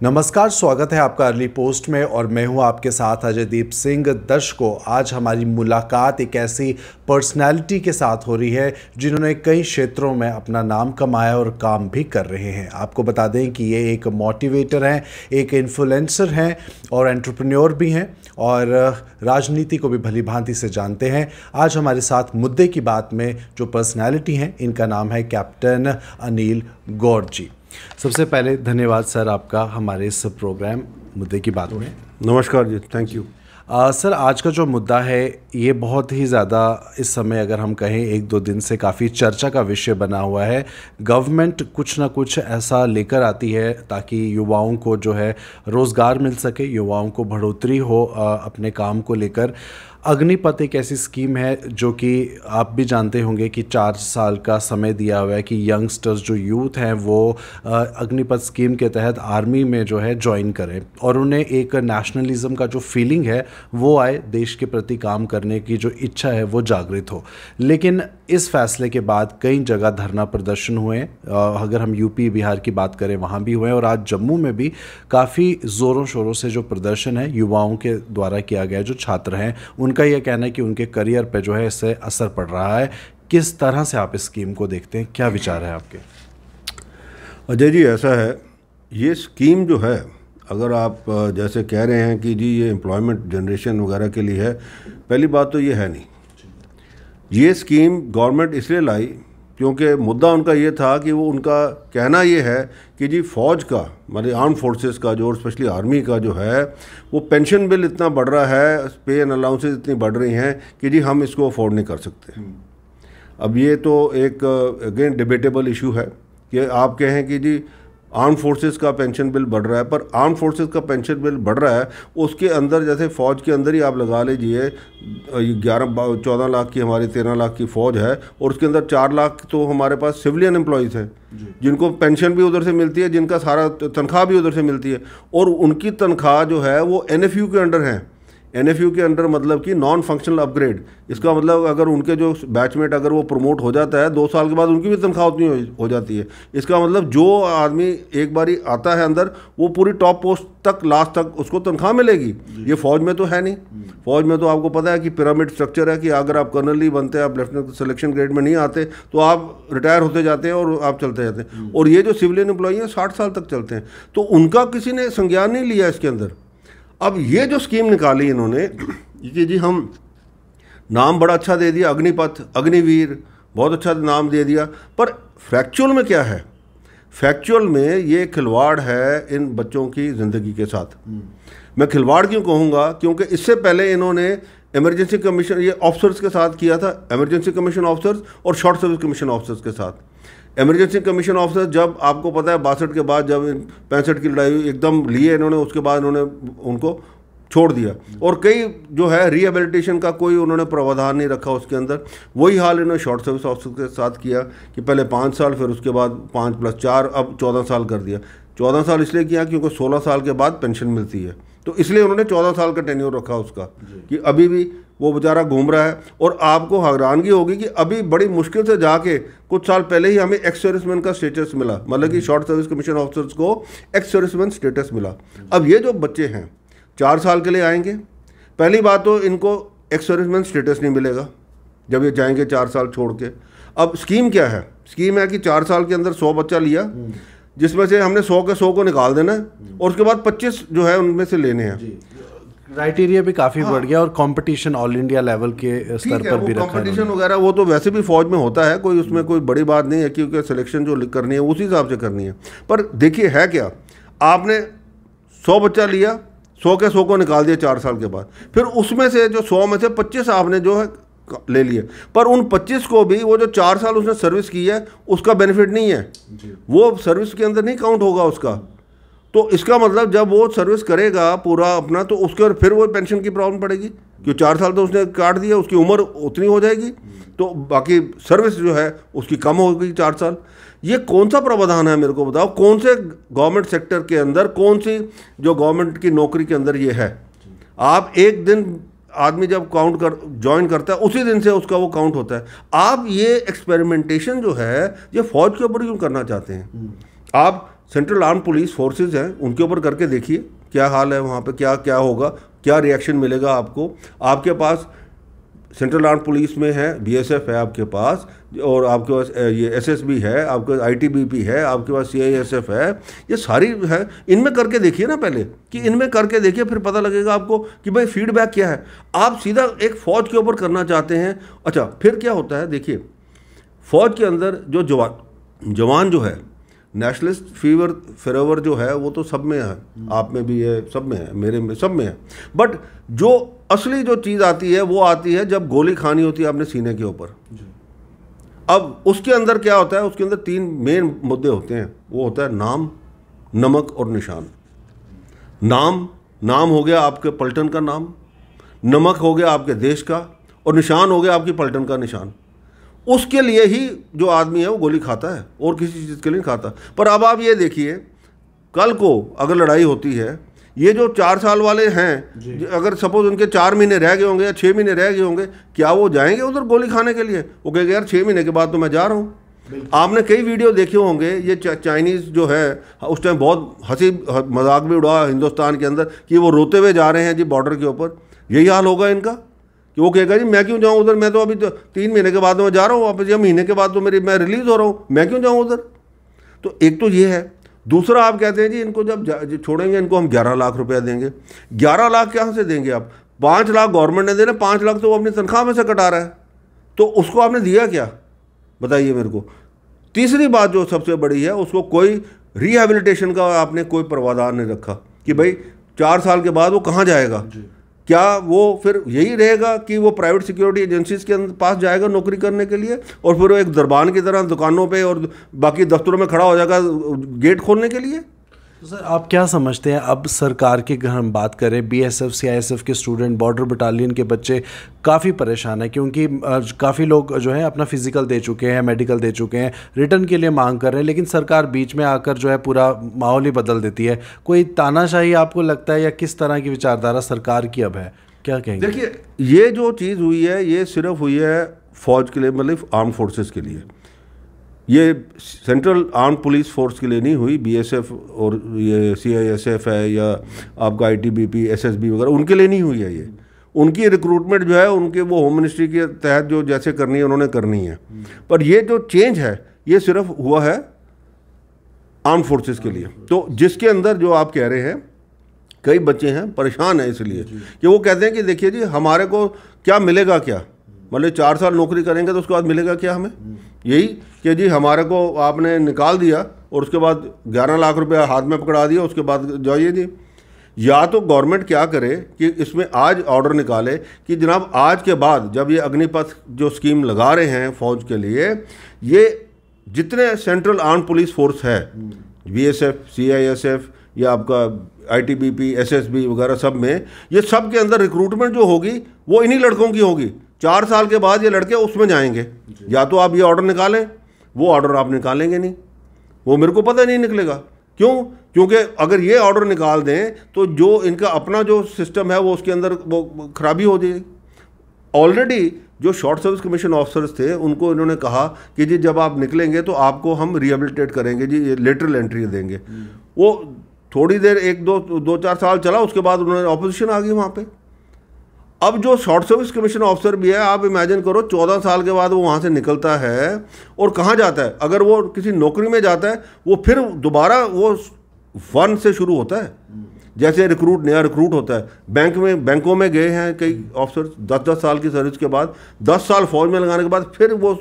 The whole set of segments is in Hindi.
नमस्कार, स्वागत है आपका अर्ली पोस्ट में और मैं हूं आपके साथ अजयदीप सिंह। दर्शकों, आज हमारी मुलाकात एक ऐसी पर्सनैलिटी के साथ हो रही है जिन्होंने कई क्षेत्रों में अपना नाम कमाया और काम भी कर रहे हैं। आपको बता दें कि ये एक मोटिवेटर हैं, एक इन्फ्लुएंसर हैं और एंटरप्रेन्योर भी हैं और राजनीति को भी भली भांति से जानते हैं। आज हमारे साथ मुद्दे की बात में जो पर्सनैलिटी हैं, इनका नाम है कैप्टन अनिल गौड़ जी। सबसे पहले धन्यवाद सर आपका हमारे इस प्रोग्राम मुद्दे की बात में। नमस्कार जी, थैंक यू। सर, आज का जो मुद्दा है ये बहुत ही ज़्यादा इस समय अगर हम कहें 1-2 दिन से काफ़ी चर्चा का विषय बना हुआ है। गवर्नमेंट कुछ ना कुछ ऐसा लेकर आती है ताकि युवाओं को जो है रोज़गार मिल सके, युवाओं को बढ़ोतरी हो अपने काम को लेकर। अग्निपथ एक ऐसी स्कीम है जो कि आप भी जानते होंगे कि 4 साल का समय दिया हुआ है कि यंगस्टर्स जो यूथ हैं वो अग्निपथ स्कीम के तहत आर्मी में जो है ज्वाइन करें और उन्हें एक नेशनलिज्म का जो फीलिंग है वो आए, देश के प्रति काम करने की जो इच्छा है वो जागृत हो। लेकिन इस फैसले के बाद कई जगह धरना प्रदर्शन हुए। अगर हम यूपी बिहार की बात करें वहाँ भी हुए और आज जम्मू में भी काफ़ी ज़ोरों शोरों से जो प्रदर्शन है युवाओं के द्वारा किया गया, जो छात्र हैं उनका यह कहना है कि उनके करियर पे जो है इससे असर पड़ रहा है। किस तरह से आप इस स्कीम को देखते हैं, क्या विचार है आपके? अजय जी, ऐसा है, ये स्कीम जो है, अगर आप जैसे कह रहे हैं कि जी ये एम्प्लॉयमेंट जनरेशन वगैरह के लिए है, पहली बात तो ये है नहीं। ये स्कीम गवर्नमेंट इसलिए लाई क्योंकि मुद्दा उनका ये था कि वो, उनका कहना ये है कि जी फ़ौज का, मतलब आर्म फोर्सेस का जो, स्पेशली आर्मी का जो है, वो पेंशन बिल इतना बढ़ रहा है, पे एंड अलाउंसेस इतनी बढ़ रही हैं कि जी हम इसको अफोर्ड नहीं कर सकते। अब ये तो एक अगेन डिबेटेबल इशू है कि आप कहें कि जी आर्म फोर्सेस का पेंशन बिल बढ़ रहा है, पर आर्म फोर्सेस का पेंशन बिल बढ़ रहा है, उसके अंदर जैसे फ़ौज के अंदर ही आप लगा लीजिए 14 लाख की हमारी 13 लाख की फ़ौज है और उसके अंदर 4 लाख तो हमारे पास सिविलियन एम्प्लॉयज़ हैं जिनको पेंशन भी उधर से मिलती है, जिनका सारा तनख्वाह भी उधर से मिलती है और उनकी तनख्वाह जो है वो NFU के अंडर है। NFU के अंडर मतलब कि नॉन फंक्शनल अपग्रेड। इसका मतलब अगर उनके जो बैचमेट अगर वो प्रमोट हो जाता है 2 साल के बाद उनकी भी तनख्वाह उतनी हो जाती है। इसका मतलब जो आदमी एक बारी आता है अंदर, वो पूरी टॉप पोस्ट तक, लास्ट तक उसको तनख्वाह मिलेगी। ये फ़ौज में तो है नहीं। फ़ौज में तो आपको पता है कि पिरामिड स्ट्रक्चर है कि अगर आप कर्नल ही बनते हैं, आप लेफ्टिनेंट सिलेक्शन ग्रेड में नहीं आते तो आप रिटायर होते जाते हैं और आप चलते जाते हैं। और ये जो सिविलियन एम्प्लॉई हैं 60 साल तक चलते हैं, तो उनका किसी ने संज्ञान नहीं लिया इसके अंदर। अब ये जो स्कीम निकाली इन्होंने कि जी हम नाम बड़ा अच्छा दे दिया, अग्निपथ, अग्निवीर, बहुत अच्छा नाम दे दिया, पर फैक्चुअल में क्या है? फैक्चुअल में ये खिलवाड़ है इन बच्चों की ज़िंदगी के साथ। मैं खिलवाड़ क्यों कहूँगा? क्योंकि इससे पहले इन्होंने इमरजेंसी कमीशन, ये ऑफिसर्स के साथ किया था, इमरजेंसी कमीशन ऑफिसर्स और शॉर्ट सर्विस कमीशन ऑफिसर्स के साथ। इमरजेंसी कमीशन ऑफिसर जब आपको पता है 62 के बाद जब 65 की लड़ाई एकदम लिए इन्होंने, उसके बाद इन्होंने उनको छोड़ दिया और कई जो है रिहेबिलिटेशन का कोई उन्होंने प्रावधान नहीं रखा उसके अंदर। वही हाल इन्होंने शॉर्ट सर्विस ऑफिसर के साथ किया कि पहले 5 साल, फिर उसके बाद 5 + 4, अब 14 साल कर दिया। 14 साल इसलिए किया क्योंकि 16 साल के बाद पेंशन मिलती है, तो इसलिए उन्होंने 14 साल का टेन्योर रखा उसका कि अभी भी वो बेचारा घूम रहा है। और आपको हैरानगी होगी कि अभी बड़ी मुश्किल से जाके कुछ साल पहले ही हमें एक्स सर्विसमैन का स्टेटस मिला, मतलब कि शॉर्ट सर्विस कमीशन ऑफिसर्स को एक्स सर्विसमैन स्टेटस मिला। अब ये जो बच्चे हैं 4 साल के लिए आएंगे, पहली बात तो इनको एक्स सर्विसमैन स्टेटस नहीं मिलेगा जब ये जाएंगे 4 साल छोड़ के। अब स्कीम क्या है? स्कीम है कि 4 साल के अंदर 100 बच्चा लिया, जिसमें से हमने 100 के 100 को निकाल देना है और उसके बाद 25 जो है उनमें से लेने हैं। क्राइटेरिया भी काफ़ी बढ़ गया और कंपटीशन ऑल इंडिया लेवल के स्तर पर भी रखा है। कंपटीशन वगैरह वो तो वैसे भी फौज में होता है, कोई उसमें कोई बड़ी बात नहीं है क्योंकि सिलेक्शन जो करनी है उसी हिसाब से करनी है। पर देखिए है क्या, आपने 100 बच्चा लिया, 100 के 100 को निकाल दिया 4 साल के बाद, फिर उसमें से जो 100 में से 25 आपने जो है ले लिए, पर उन 25 को भी वो जो 4 साल उसने सर्विस की है उसका बेनिफिट नहीं है, वो सर्विस के अंदर नहीं काउंट होगा उसका। तो इसका मतलब जब वो सर्विस करेगा पूरा अपना, तो उसके और फिर वो पेंशन की प्रॉब्लम पड़ेगी क्योंकि 4 साल तो उसने काट दिया, उसकी उम्र उतनी हो जाएगी, तो बाकी सर्विस जो है उसकी कम होगी 4 साल। ये कौन सा प्रावधान है मेरे को बताओ? कौन से गवर्नमेंट सेक्टर के अंदर, कौन सी जो गवर्नमेंट की नौकरी के अंदर ये है? आप एक दिन आदमी जब काउंट कर ज्वाइन करता है उसी दिन से उसका वो काउंट होता है। आप ये एक्सपेरिमेंटेशन जो है ये फौज के ऊपर क्यों करना चाहते हैं? आप सेंट्रल आर्म पुलिस फोर्सेस हैं उनके ऊपर करके देखिए क्या हाल है वहाँ पे, क्या क्या होगा, क्या रिएक्शन मिलेगा आपको। आपके पास सेंट्रल आर्म पुलिस में है, बीएसएफ है आपके पास, और आपके पास ये एसएसबी है, आपके पास आईटीबीपी है, आपके पास सीआईएसएफ है, ये सारी है। इनमें करके देखिए ना पहले, कि इनमें करके देखिए, फिर पता लगेगा आपको कि भाई फीडबैक क्या है। आप सीधा एक फ़ौज के ऊपर करना चाहते हैं। अच्छा, फिर क्या होता है, देखिए फ़ौज के अंदर जो जवान जो है, नेशनलिस्ट फीवर जो है वो तो सब में है, आप में भी है, सब में है, मेरे में, सब में है। बट जो असली जो चीज़ आती है वो आती है जब गोली खानी होती है आपने सीने के ऊपर। अब उसके अंदर क्या होता है, उसके अंदर 3 मेन मुद्दे होते हैं। वो होता है नाम, नमक और निशान। नाम हो गया आपके पलटन का नाम, नमक हो गया आपके देश का, और निशान हो गया आपकी पलटन का निशान। उसके लिए ही जो आदमी है वो गोली खाता है, और किसी चीज़ के लिए नहीं खाता। पर अब आप ये देखिए, कल को अगर लड़ाई होती है, ये जो 4 साल वाले हैं, अगर सपोज उनके 4 महीने रह गए होंगे या 6 महीने रह गए होंगे, क्या वो जाएंगे उधर गोली खाने के लिए? वो कहेंगे यार 6 महीने के बाद तो मैं जा रहा हूँ। आपने कई वीडियो देखे होंगे, ये चाइनीज़ जो है उस टाइम बहुत हंसी मजाक भी उड़ा हिंदुस्तान के अंदर कि वो रोते हुए जा रहे हैं जी बॉर्डर के ऊपर। यही हाल होगा इनका कि वो कहेगा जी मैं क्यों जाऊँ उधर, मैं तो अभी तो 3 महीने के बाद मैं जा रहा हूँ वापस, या महीने के बाद तो मैं रिलीज़ हो रहा हूँ, मैं क्यों जाऊँ उधर। तो एक तो ये है। दूसरा, आप कहते हैं जी इनको जब छोड़ेंगे इनको हम 11 लाख रुपया देंगे। 11 लाख कहाँ से देंगे आप? 5 लाख गवर्नमेंट ने देना, 5 लाख तो वो अपनी तनख्वाह में से कटा रहा है, तो उसको आपने दिया क्या, बताइए मेरे को। तीसरी बात जो सबसे बड़ी है, उसको कोई रिहेबिलिटेशन का आपने कोई प्रावधान नहीं रखा कि भाई 4 साल के बाद वो कहाँ जाएगा। क्या वो फिर यही रहेगा कि वो प्राइवेट सिक्योरिटी एजेंसीज के पास जाएगा नौकरी करने के लिए, और फिर वो एक दरबान की तरह दुकानों पे और बाकी दफ्तरों में खड़ा हो जाएगा गेट खोलने के लिए? तो सर आप क्या समझते हैं, अब सरकार की अगर हम बात करें, बीएसएफ सीआईएसएफ के स्टूडेंट, बॉर्डर बटालियन के बच्चे काफ़ी परेशान हैं, क्योंकि काफ़ी लोग जो है अपना फिजिकल दे चुके हैं, मेडिकल दे चुके हैं, रिटर्न के लिए मांग कर रहे हैं, लेकिन सरकार बीच में आकर जो है पूरा माहौल ही बदल देती है। कोई तानाशाही आपको लगता है, या किस तरह की विचारधारा सरकार की अब है, क्या कहेंगे? देखिए, ये जो चीज़ हुई है ये सिर्फ हुई है फ़ौज के लिए, मतलब आर्म फोर्सेस के लिए। ये सेंट्रल आर्म पुलिस फोर्स के लिए नहीं हुई। बीएसएफ और ये सीआईएसएफ है या आपका आईटीबीपी, एसएसबी वगैरह, उनके लिए नहीं हुई है ये। उनकी रिक्रूटमेंट जो है उनके वो होम मिनिस्ट्री के तहत जो जैसे करनी है उन्होंने करनी है। पर ये जो चेंज है ये सिर्फ हुआ है आर्म फोर्सेस के लिए। तो जिसके अंदर जो आप कह रहे हैं, कई बच्चे हैं परेशान हैं इसलिए कि वो कहते हैं कि देखिए जी हमारे को क्या मिलेगा, क्या मतलब 4 साल नौकरी करेंगे तो उसके बाद मिलेगा क्या हमें? यही कि जी हमारे को आपने निकाल दिया और उसके बाद 11 लाख रुपया हाथ में पकड़ा दिया, उसके बाद जाइए जी। या तो गवर्नमेंट क्या करे कि इसमें आज ऑर्डर निकाले कि जनाब आज के बाद जब ये अग्निपथ जो स्कीम लगा रहे हैं फ़ौज के लिए, ये जितने सेंट्रल आर्म पुलिस फोर्स है, बीएसएफ, सीआईएसएफ या आपका आईटीबीपी, एसएसबी वगैरह, सब में ये सब के अंदर रिक्रूटमेंट जो होगी वो इन्हीं लड़कों की होगी। 4 साल के बाद ये लड़के उसमें जाएंगे। या तो आप ये ऑर्डर निकालें, वो ऑर्डर आप निकालेंगे नहीं, वो मेरे को पता नहीं निकलेगा। क्यों? क्योंकि अगर ये ऑर्डर निकाल दें तो जो इनका अपना जो सिस्टम है वो उसके अंदर वो खराबी हो जाएगी। ऑलरेडी जो शॉर्ट सर्विस कमीशन ऑफिसर्स थे उनको इन्होंने कहा कि जी जब आप निकलेंगे तो आपको हम रिहेबिलिटेट करेंगे जी, ये लेटरल एंट्री देंगे। वो थोड़ी देर 1-2-4 साल चला, उसके बाद उन्होंने ऑपोजिशन आ गई वहाँ पे। अब जो शॉर्ट सर्विस कमीशन ऑफिसर भी है, आप इमेजिन करो 14 साल के बाद वो वहाँ से निकलता है और कहाँ जाता है? अगर वो किसी नौकरी में जाता है वो फिर दोबारा वो 1 से शुरू होता है, जैसे नया रिक्रूट होता है। बैंकों में गए हैं कई ऑफिसर 10-10 साल की सर्विस के बाद, 10 साल फौज में लगाने के बाद फिर वो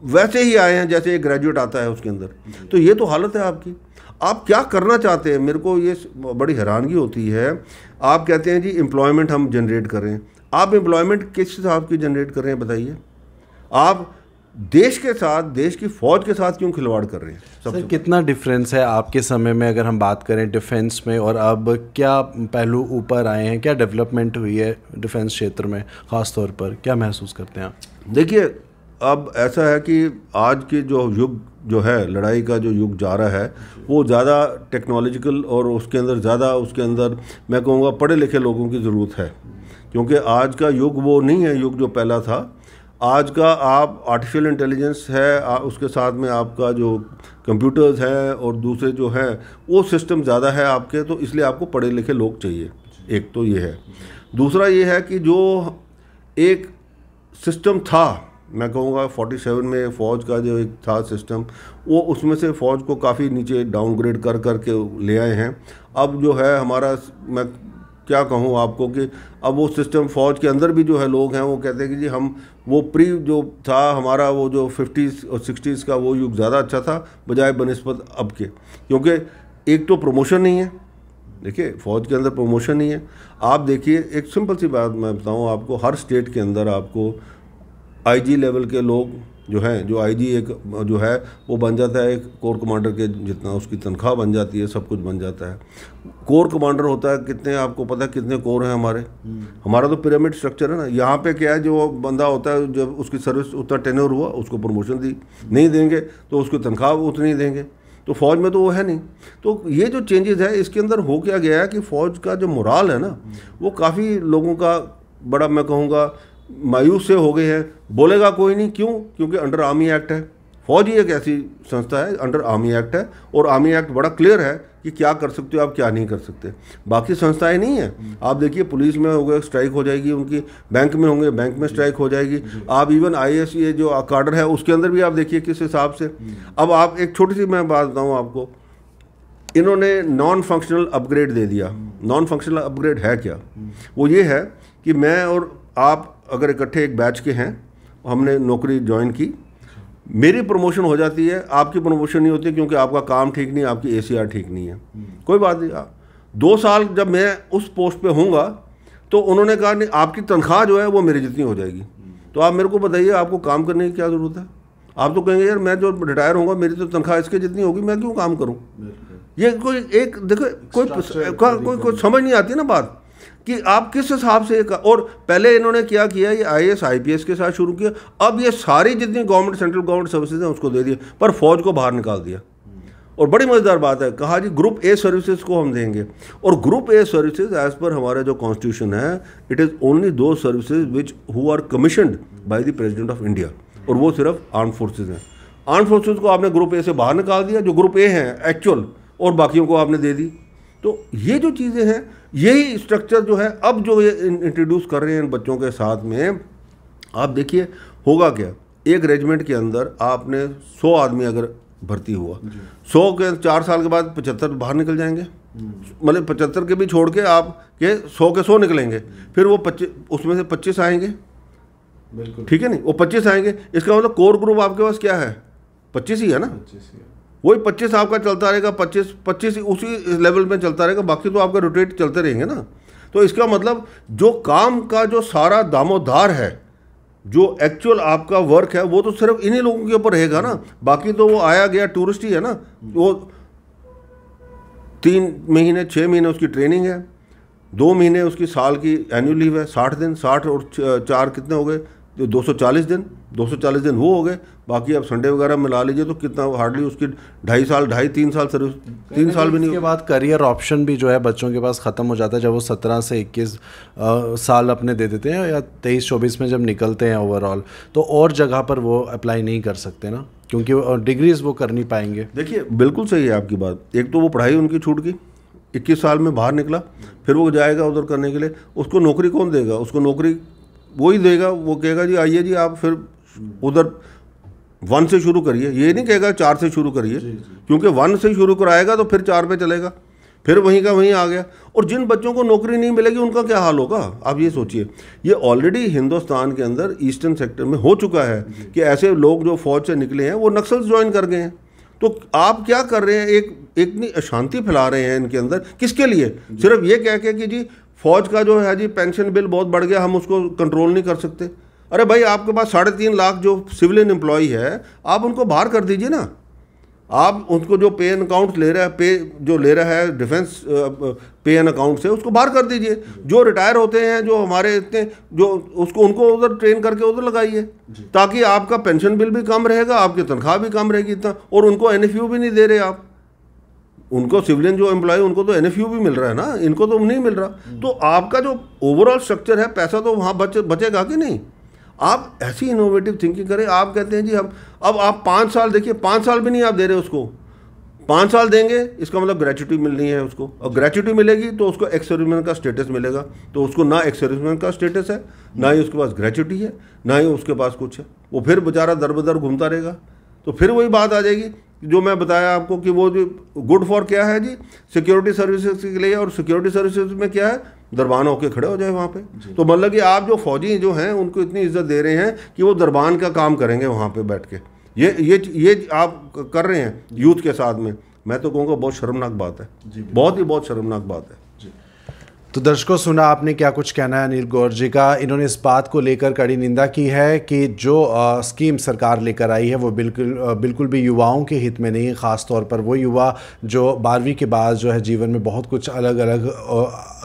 वैसे ही आए हैं जैसे एक ग्रेजुएट आता है उसके अंदर। तो ये तो हालत है आपकी। आप क्या करना चाहते हैं? मेरे को ये बड़ी हैरानगी होती है। आप कहते हैं जी एम्प्लॉयमेंट हम जनरेट कर रहे हैं। आप एम्प्लॉयमेंट किस हिसाब की जनरेट कर रहे हैं बताइए? आप देश के साथ, देश की फ़ौज के साथ क्यों खिलवाड़ कर रहे हैं? सर कितना डिफरेंस है आपके समय में, अगर हम बात करें डिफेंस में, और अब क्या पहलू ऊपर आए हैं, क्या डेवलपमेंट हुई है डिफेंस क्षेत्र में ख़ास तौर पर, क्या महसूस करते हैं आप? देखिए, अब ऐसा है कि आज के जो युग जो है, लड़ाई का जो युग जा रहा है, वो ज़्यादा टेक्नोलॉजिकल और उसके अंदर मैं कहूँगा पढ़े लिखे लोगों की ज़रूरत है। क्योंकि आज का युग वो नहीं है युग जो पहला था। आज का आप आर्टिफिशियल इंटेलिजेंस है, उसके साथ में आपका जो कंप्यूटर्स हैं और दूसरे जो हैं वो सिस्टम ज़्यादा है आपके, तो इसलिए आपको पढ़े लिखे लोग चाहिए। एक तो ये है। दूसरा ये है कि जो एक सिस्टम था, मैं कहूँगा 47 में फ़ौज का जो एक था सिस्टम, वो उसमें से फ़ौज को काफ़ी नीचे डाउनग्रेड कर कर के ले आए हैं। अब जो है हमारा, मैं क्या कहूँ आपको कि अब वो सिस्टम फ़ौज के अंदर भी जो है लोग हैं वो कहते हैं कि जी हम वो प्री जो था हमारा वो जो 50s और 60s का वो युग ज़्यादा अच्छा था बजाय बनिस्बत अब के। क्योंकि एक तो प्रमोशन नहीं है, देखिए फ़ौज के अंदर प्रमोशन नहीं है। आप देखिए एक सिंपल सी बात मैं बताऊँ आपको, हर स्टेट के अंदर आपको आईजी लेवल के लोग जो हैं, जो आईजी एक जो है वो बन जाता है एक कोर कमांडर के जितना, उसकी तनख्वाह बन जाती है, सब कुछ बन जाता है। कोर कमांडर होता है कितने, आपको पता है कितने कोर हैं हमारे? हमारा तो पिरामिड स्ट्रक्चर है ना। यहाँ पे क्या है, जो बंदा होता है जब उसकी सर्विस उतना टेन्योर हुआ उसको प्रमोशन दी, नहीं देंगे तो उसको तनख्वाह उतनी देंगे। तो फ़ौज में तो वो है नहीं। तो ये जो चेंजेस है इसके अंदर हो क्या गया है कि फ़ौज का जो मोराल है ना वो काफ़ी लोगों का बड़ा, मैं कहूँगा, मायूस से हो गए हैं। बोलेगा कोई नहीं, क्यों? क्योंकि अंडर आर्मी एक्ट है। फौज ही एक ऐसी संस्था है, अंडर आर्मी एक्ट है, और आर्मी एक्ट बड़ा क्लियर है कि क्या कर सकते हो आप, क्या नहीं कर सकते। बाकी संस्थाएं नहीं है। आप देखिए पुलिस में हो गए स्ट्राइक हो जाएगी उनकी, बैंक में होंगे बैंक में स्ट्राइक हो जाएगी। आप इवन IAS ये जो काडर है उसके अंदर भी आप देखिए किस हिसाब से। अब आप एक छोटी सी मैं बात बताऊँ आपको, इन्होंने नॉन फंक्शनल अपग्रेड दे दिया। नॉन फंक्शनल अपग्रेड है क्या? वो ये है कि मैं और आप अगर इकट्ठे एक बैच के हैं, हमने नौकरी ज्वाइन की, मेरी प्रमोशन हो जाती है, आपकी प्रमोशन नहीं होती क्योंकि आपका काम ठीक नहीं, आपकी ACR ठीक नहीं है। कोई बात नहीं, 2 साल जब मैं उस पोस्ट पे होऊंगा तो उन्होंने कहा नहीं आपकी तनख्वाह जो है वो मेरी जितनी हो जाएगी। तो आप मेरे को बताइए आपको काम करने की क्या ज़रूरत है? आप तो कहेंगे यार मैं जो रिटायर होऊंगा मेरी तो तनख्वाह इसके जितनी होगी, मैं क्यों काम करूँ? ये कोई एक देखो कोई समझ नहीं आती ना बात कि आप किस हिसाब से। और पहले इन्होंने क्या किया, ये IAS IPS के साथ शुरू किया, अब ये सारी जितनी गवर्नमेंट सेंट्रल गवर्नमेंट सर्विसेज हैं उसको दे दिए, पर फौज को बाहर निकाल दिया। और बड़ी मज़ेदार बात है, कहा जी ग्रुप A सर्विसेज को हम देंगे। और group A services as per हमारा जो कॉन्स्टिट्यूशन है, it is only two services which who are commissioned by the president of India, और वो सिर्फ आर्म फोर्सेज हैं। आर्म फोर्सेज को आपने ग्रुप A से बाहर निकाल दिया, जो ग्रुप A हैं एक्चुअल, और बाकियों को आपने दे दी। तो ये जो चीज़ें हैं, यही स्ट्रक्चर जो है अब जो ये इंट्रोड्यूस कर रहे हैं इन बच्चों के साथ में, आप देखिए होगा क्या। एक रेजिमेंट के अंदर आपने 100 आदमी अगर भर्ती हुआ, 100 के 4 साल के बाद 75 बाहर निकल जाएंगे। मतलब 75 के भी छोड़ के आप के 100 निकलेंगे, फिर वो 25 उसमें से 25 आएंगे, ठीक है नहीं, वो 25 आएंगे। इसका मतलब कोर ग्रुप आपके पास क्या है, 25 ही है ना। वही 25 आपका चलता रहेगा, 25 उसी लेवल में चलता रहेगा, बाकी तो आपका रोटेट चलते रहेंगे ना। तो इसका मतलब जो काम का जो सारा दामोदार है, जो एक्चुअल आपका वर्क है, वो तो सिर्फ इन्हीं लोगों के ऊपर रहेगा ना। बाकी तो वो आया गया टूरिस्ट ही है ना। वो 3 महीने 6 महीने उसकी ट्रेनिंग है, 2 महीने उसकी साल की एनुअल लीव है, 60 दिन, 60 और 4 कितने हो गए, 240 दिन, 240 दिन वो हो गए। बाकी आप संडे वगैरह मिला लीजिए तो कितना हार्डली उसकी 2.5 साल सर्विस, 3 साल भी नहीं। उसके बाद करियर ऑप्शन भी जो है बच्चों के पास ख़त्म हो जाता है जब वो 17 से 21 साल अपने दे देते हैं, या 23-24 में जब निकलते हैं ओवरऑल, तो और जगह पर वो अप्लाई नहीं कर सकते ना, क्योंकि डिग्रीज वो कर नहीं पाएंगे। देखिए बिल्कुल सही है आपकी बात। एक तो वो पढ़ाई उनकी छूट गई, 21 साल में बाहर निकला, फिर वो जाएगा उधर करने के लिए, उसको नौकरी कौन देगा? उसको नौकरी वही देगा, वो कहेगा जी आइए जी आप फिर उधर 1 से शुरू करिए। ये नहीं कहेगा 4 से शुरू करिए, क्योंकि 1 से शुरू कराएगा तो फिर 4 पे चलेगा, फिर वहीं का वहीं आ गया। और जिन बच्चों को नौकरी नहीं मिलेगी उनका क्या हाल होगा, आप ये सोचिए। ये ऑलरेडी हिंदुस्तान के अंदर ईस्टर्न सेक्टर में हो चुका है कि ऐसे लोग जो फौज से निकले हैं वो नक्सल ज्वाइन कर गए हैं। तो आप क्या कर रहे हैं, एक इतनी अशांति फैला रहे हैं इनके अंदर, किसके लिए? सिर्फ ये कह के कि जी फौज का जो है जी पेंशन बिल बहुत बढ़ गया, हम उसको कंट्रोल नहीं कर सकते। अरे भाई आपके पास 3.5 लाख जो सिविलियन एम्प्लॉय है, आप उनको बाहर कर दीजिए ना। आप उनको जो पे एन अकाउंट ले रहा है, पे जो ले रहा है डिफेंस पे एन अकाउंट से, उसको बाहर कर दीजिए। जो रिटायर होते हैं जो हमारे इतने, जो उसको उनको उधर ट्रेन करके उधर लगाइए, ताकि आपका पेंशन बिल भी कम रहेगा, आपकी तनख्वाह भी कम रहेगी इतना, और उनको NFU भी नहीं दे रहे आप। उनको सिविलियन जो एम्प्लॉय उनको तो NFU भी मिल रहा है ना, इनको तो नहीं मिल रहा। तो आपका जो ओवरऑल स्ट्रक्चर है, पैसा तो वहाँ बचेगा कि नहीं? आप ऐसी इनोवेटिव थिंकिंग करें। आप कहते हैं जी हम अब आप 5 साल देखिए, 5 साल भी नहीं आप दे रहे उसको, 5 साल देंगे, इसका मतलब ग्रेच्युटी मिलनी है उसको, और ग्रेच्युटी मिलेगी तो उसको एक्स सर्विसमैन का स्टेटस मिलेगा। तो उसको ना एक्स सर्विसमैन का स्टेटस है, ना ही उसके पास ग्रेच्युटी है, ना ही उसके पास कुछ है। वो फिर बेचारा दर बदर घूमता रहेगा। तो फिर वही बात आ जाएगी जो मैं बताया आपको कि वो जो गुड फॉर क्या है जी, सिक्योरिटी सर्विसेज के लिए, और सिक्योरिटी सर्विसेज में क्या है, दरबान होके खड़े हो जाए वहाँ पे। तो मतलब कि आप जो फौजी जो हैं उनको इतनी इज्जत दे रहे हैं कि वो दरबान का काम करेंगे वहाँ पे बैठ के। ये आप कर रहे हैं यूथ के साथ में। मैं तो कहूँगा बहुत शर्मनाक बात है, बहुत शर्मनाक बात है। तो दर्शकों, सुना आपने क्या कुछ कहना है अनिल गौर जी का। इन्होंने इस बात को लेकर कड़ी निंदा की है कि जो स्कीम सरकार लेकर आई है वो बिल्कुल भी युवाओं के हित में नहीं है। ख़ास तौर पर वो युवा जो 12वीं के बाद जो है जीवन में बहुत कुछ अलग अलग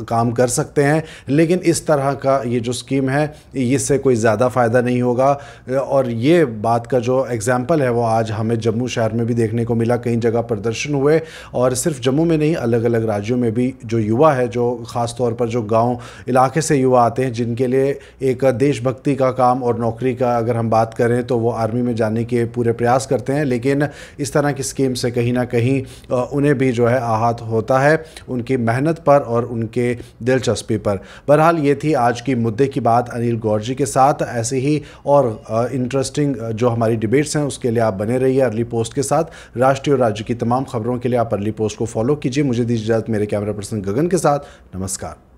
काम कर सकते हैं, लेकिन इस तरह का ये जो स्कीम है इससे कोई ज़्यादा फ़ायदा नहीं होगा। और ये बात का जो एग्ज़ाम्पल है वो आज हमें जम्मू शहर में भी देखने को मिला। कई जगह प्रदर्शन हुए, और सिर्फ जम्मू में नहीं, अलग अलग राज्यों में भी जो युवा है, जो ख़ास तौर पर जो गांव इलाके से युवा आते हैं, जिनके लिए एक देशभक्ति का काम और नौकरी का अगर हम बात करें तो वो आर्मी में जाने के पूरे प्रयास करते हैं, लेकिन इस तरह की स्कीम से कहीं ना कहीं उन्हें भी जो है आहत होता है, उनकी मेहनत पर और उनके दिलचस्पी पर। बहरहाल ये थी आज की मुद्दे की बात अनिल गौर जी के साथ। ऐसे ही और इंटरेस्टिंग जो हमारी डिबेट्स हैं उसके लिए आप बने रहिए अर्ली पोस्ट के साथ। राष्ट्रीय और राज्य की तमाम खबरों के लिए आप अर्ली पोस्ट को फॉलो कीजिए। मुझे दीजिए इजाज़त मेरे कैमरा पर्सन गगन के साथ। नमस्कार।